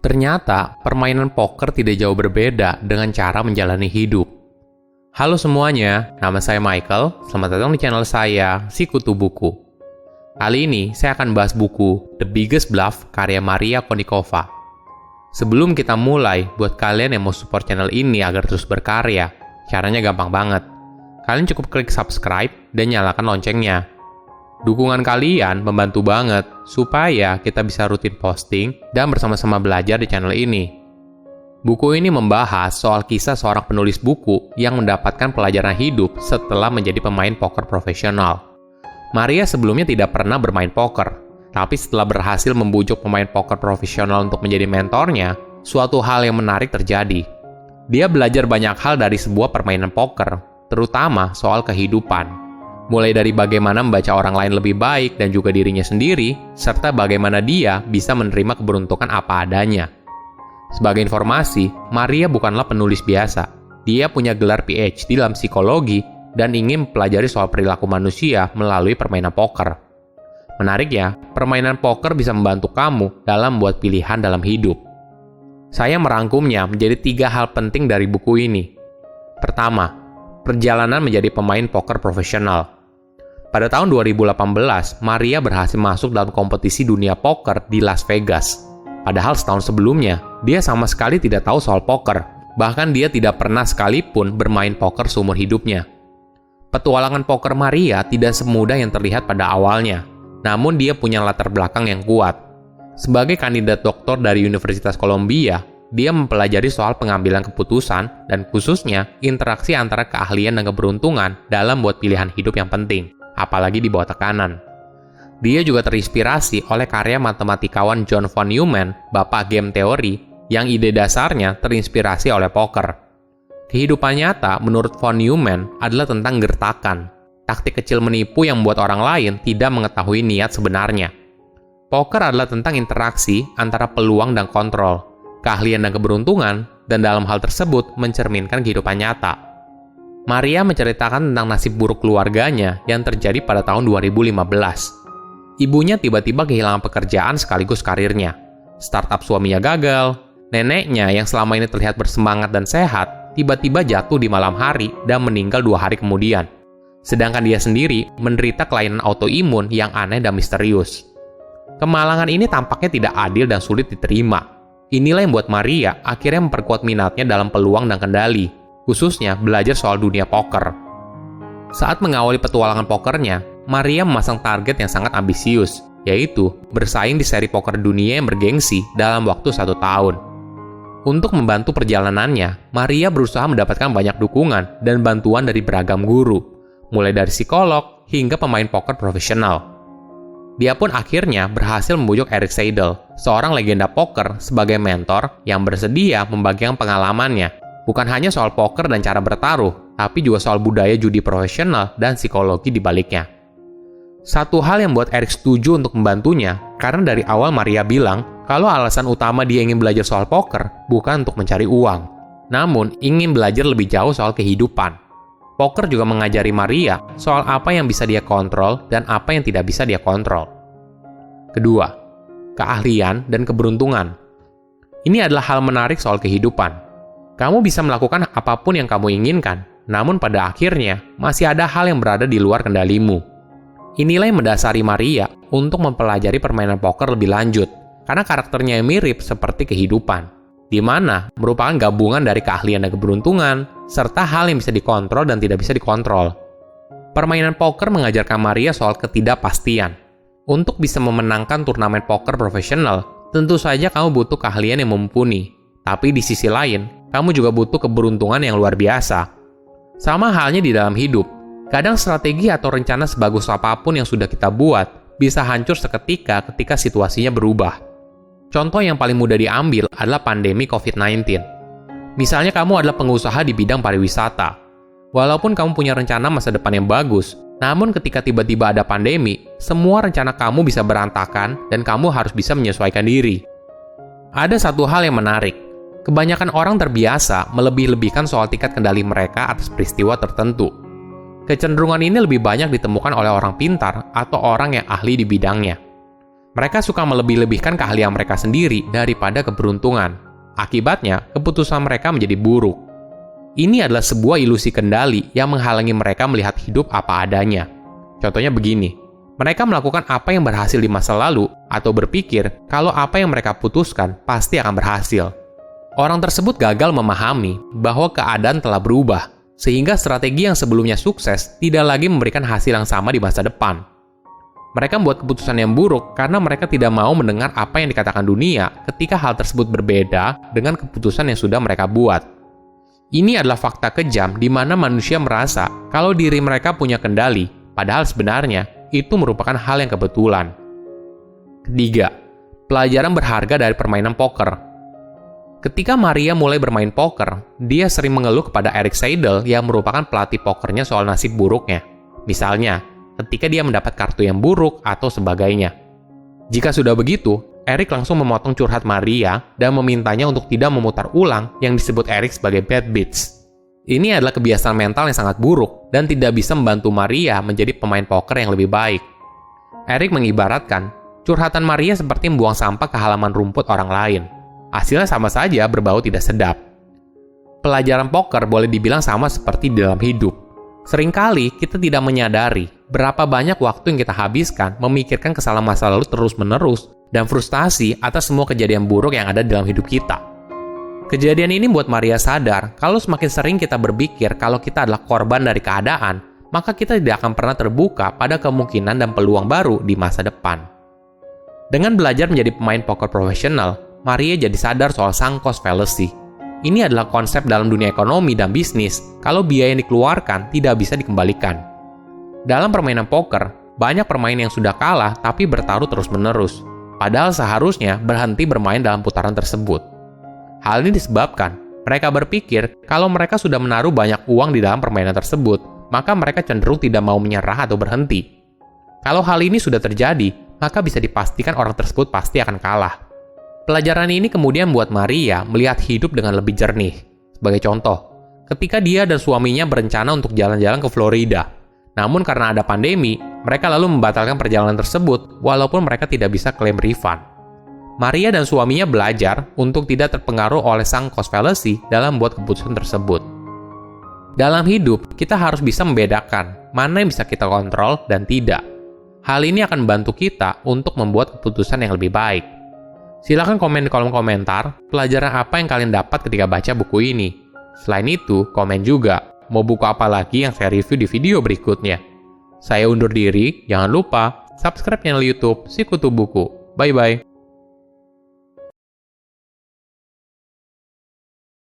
Ternyata, permainan poker tidak jauh berbeda dengan cara menjalani hidup. Halo semuanya, nama saya Michael. Selamat datang di channel saya, Sikutu Buku. Kali ini, saya akan bahas buku The Biggest Bluff karya Maria Konnikova. Sebelum kita mulai, buat kalian yang mau support channel ini agar terus berkarya, caranya gampang banget. Kalian cukup klik subscribe dan nyalakan loncengnya. Dukungan kalian membantu banget supaya kita bisa rutin posting dan bersama-sama belajar di channel ini. Buku ini membahas soal kisah seorang penulis buku yang mendapatkan pelajaran hidup setelah menjadi pemain poker profesional. Maria sebelumnya tidak pernah bermain poker, tapi setelah berhasil membujuk pemain poker profesional untuk menjadi mentornya, suatu hal yang menarik terjadi. Dia belajar banyak hal dari sebuah permainan poker, terutama soal kehidupan. Mulai dari bagaimana membaca orang lain lebih baik dan juga dirinya sendiri, serta bagaimana dia bisa menerima keberuntungan apa adanya. Sebagai informasi, Maria bukanlah penulis biasa. Dia punya gelar PhD dalam psikologi dan ingin mempelajari soal perilaku manusia melalui permainan poker. Menariknya, permainan poker bisa membantu kamu dalam membuat pilihan dalam hidup. Saya merangkumnya menjadi 3 hal penting dari buku ini. Pertama, perjalanan menjadi pemain poker profesional. Pada tahun 2018, Maria berhasil masuk dalam kompetisi dunia poker di Las Vegas. Padahal setahun sebelumnya, dia sama sekali tidak tahu soal poker. Bahkan dia tidak pernah sekalipun bermain poker seumur hidupnya. Petualangan poker Maria tidak semudah yang terlihat pada awalnya. Namun dia punya latar belakang yang kuat. Sebagai kandidat doktor dari Universitas Columbia, dia mempelajari soal pengambilan keputusan dan khususnya interaksi antara keahlian dan keberuntungan dalam buat pilihan hidup yang penting, apalagi di bawah tekanan. Dia juga terinspirasi oleh karya matematikawan John von Neumann, bapak game teori, yang ide dasarnya terinspirasi oleh poker. Kehidupan nyata menurut von Neumann adalah tentang gertakan, taktik kecil menipu yang membuat orang lain tidak mengetahui niat sebenarnya. Poker adalah tentang interaksi antara peluang dan kontrol, keahlian dan keberuntungan, dan dalam hal tersebut mencerminkan kehidupan nyata. Maria menceritakan tentang nasib buruk keluarganya yang terjadi pada tahun 2015. Ibunya tiba-tiba kehilangan pekerjaan sekaligus karirnya. Startup suaminya gagal. Neneknya yang selama ini terlihat bersemangat dan sehat, tiba-tiba jatuh di malam hari dan meninggal 2 hari kemudian. Sedangkan dia sendiri menderita kelainan autoimun yang aneh dan misterius. Kemalangan ini tampaknya tidak adil dan sulit diterima. Inilah yang membuat Maria akhirnya memperkuat minatnya dalam peluang dan kendali, khususnya belajar soal dunia poker. Saat mengawali petualangan pokernya, Maria memasang target yang sangat ambisius, yaitu bersaing di seri poker dunia yang bergengsi dalam waktu 1 tahun. Untuk membantu perjalanannya, Maria berusaha mendapatkan banyak dukungan dan bantuan dari beragam guru, mulai dari psikolog hingga pemain poker profesional. Dia pun akhirnya berhasil membujuk Erik Seidel, seorang legenda poker sebagai mentor yang bersedia membagikan pengalamannya, bukan hanya soal poker dan cara bertaruh, tapi juga soal budaya judi profesional dan psikologi di baliknya. Satu hal yang membuat Erik setuju untuk membantunya, karena dari awal Maria bilang kalau alasan utama dia ingin belajar soal poker bukan untuk mencari uang, namun ingin belajar lebih jauh soal kehidupan. Poker juga mengajari Maria soal apa yang bisa dia kontrol dan apa yang tidak bisa dia kontrol. Kedua, keahlian dan keberuntungan. Ini adalah hal menarik soal kehidupan. Kamu bisa melakukan apapun yang kamu inginkan, namun pada akhirnya masih ada hal yang berada di luar kendalimu. Inilah yang mendasari Maria untuk mempelajari permainan poker lebih lanjut, karena karakternya yang mirip seperti kehidupan, di mana merupakan gabungan dari keahlian dan keberuntungan, serta hal yang bisa dikontrol dan tidak bisa dikontrol. Permainan poker mengajarkan Maria soal ketidakpastian. Untuk bisa memenangkan turnamen poker profesional, tentu saja kamu butuh keahlian yang mumpuni. Tapi di sisi lain, kamu juga butuh keberuntungan yang luar biasa. Sama halnya di dalam hidup. Kadang strategi atau rencana sebagus apapun yang sudah kita buat, bisa hancur seketika ketika situasinya berubah. Contoh yang paling mudah diambil adalah pandemi COVID-19. Misalnya kamu adalah pengusaha di bidang pariwisata. Walaupun kamu punya rencana masa depan yang bagus, namun ketika tiba-tiba ada pandemi, semua rencana kamu bisa berantakan dan kamu harus bisa menyesuaikan diri. Ada satu hal yang menarik. Kebanyakan orang terbiasa melebih-lebihkan soal tingkat kendali mereka atas peristiwa tertentu. Kecenderungan ini lebih banyak ditemukan oleh orang pintar atau orang yang ahli di bidangnya. Mereka suka melebih-lebihkan keahlian mereka sendiri daripada keberuntungan. Akibatnya, keputusan mereka menjadi buruk. Ini adalah sebuah ilusi kendali yang menghalangi mereka melihat hidup apa adanya. Contohnya begini, mereka melakukan apa yang berhasil di masa lalu atau berpikir kalau apa yang mereka putuskan pasti akan berhasil. Orang tersebut gagal memahami bahwa keadaan telah berubah, sehingga strategi yang sebelumnya sukses tidak lagi memberikan hasil yang sama di masa depan. Mereka membuat keputusan yang buruk karena mereka tidak mau mendengar apa yang dikatakan dunia ketika hal tersebut berbeda dengan keputusan yang sudah mereka buat. Ini adalah fakta kejam di mana manusia merasa kalau diri mereka punya kendali, padahal sebenarnya itu merupakan hal yang kebetulan. Ketiga, pelajaran berharga dari permainan poker. Ketika Maria mulai bermain poker, dia sering mengeluh kepada Erik Seidel yang merupakan pelatih pokernya soal nasib buruknya. Misalnya, ketika dia mendapat kartu yang buruk atau sebagainya. Jika sudah begitu, Erik langsung memotong curhat Maria dan memintanya untuk tidak memutar ulang yang disebut Erik sebagai bad beats. Ini adalah kebiasaan mental yang sangat buruk dan tidak bisa membantu Maria menjadi pemain poker yang lebih baik. Erik mengibaratkan, curhatan Maria seperti membuang sampah ke halaman rumput orang lain. Hasilnya sama saja berbau tidak sedap. Pelajaran poker boleh dibilang sama seperti di dalam hidup. Seringkali kita tidak menyadari berapa banyak waktu yang kita habiskan memikirkan kesalahan masa lalu terus-menerus dan frustasi atas semua kejadian buruk yang ada dalam hidup kita. Kejadian ini membuat Maria sadar kalau semakin sering kita berpikir kalau kita adalah korban dari keadaan, maka kita tidak akan pernah terbuka pada kemungkinan dan peluang baru di masa depan. Dengan belajar menjadi pemain poker profesional, Maria jadi sadar soal sunk cost fallacy. Ini adalah konsep dalam dunia ekonomi dan bisnis kalau biaya yang dikeluarkan tidak bisa dikembalikan. Dalam permainan poker, banyak pemain yang sudah kalah tapi bertaruh terus-menerus, padahal seharusnya berhenti bermain dalam putaran tersebut. Hal ini disebabkan mereka berpikir kalau mereka sudah menaruh banyak uang di dalam permainan tersebut, maka mereka cenderung tidak mau menyerah atau berhenti. Kalau hal ini sudah terjadi, maka bisa dipastikan orang tersebut pasti akan kalah. Pelajaran ini kemudian membuat Maria melihat hidup dengan lebih jernih. Sebagai contoh, ketika dia dan suaminya berencana untuk jalan-jalan ke Florida. Namun karena ada pandemi, mereka lalu membatalkan perjalanan tersebut walaupun mereka tidak bisa klaim refund. Maria dan suaminya belajar untuk tidak terpengaruh oleh sunk cost fallacy dalam membuat keputusan tersebut. Dalam hidup, kita harus bisa membedakan mana yang bisa kita kontrol dan tidak. Hal ini akan membantu kita untuk membuat keputusan yang lebih baik. Silahkan komen di kolom komentar pelajaran apa yang kalian dapat ketika baca buku ini. Selain itu, komen juga mau buku apa lagi yang saya review di video berikutnya. Saya undur diri, jangan lupa subscribe channel YouTube Sikutu Buku. Bye-bye.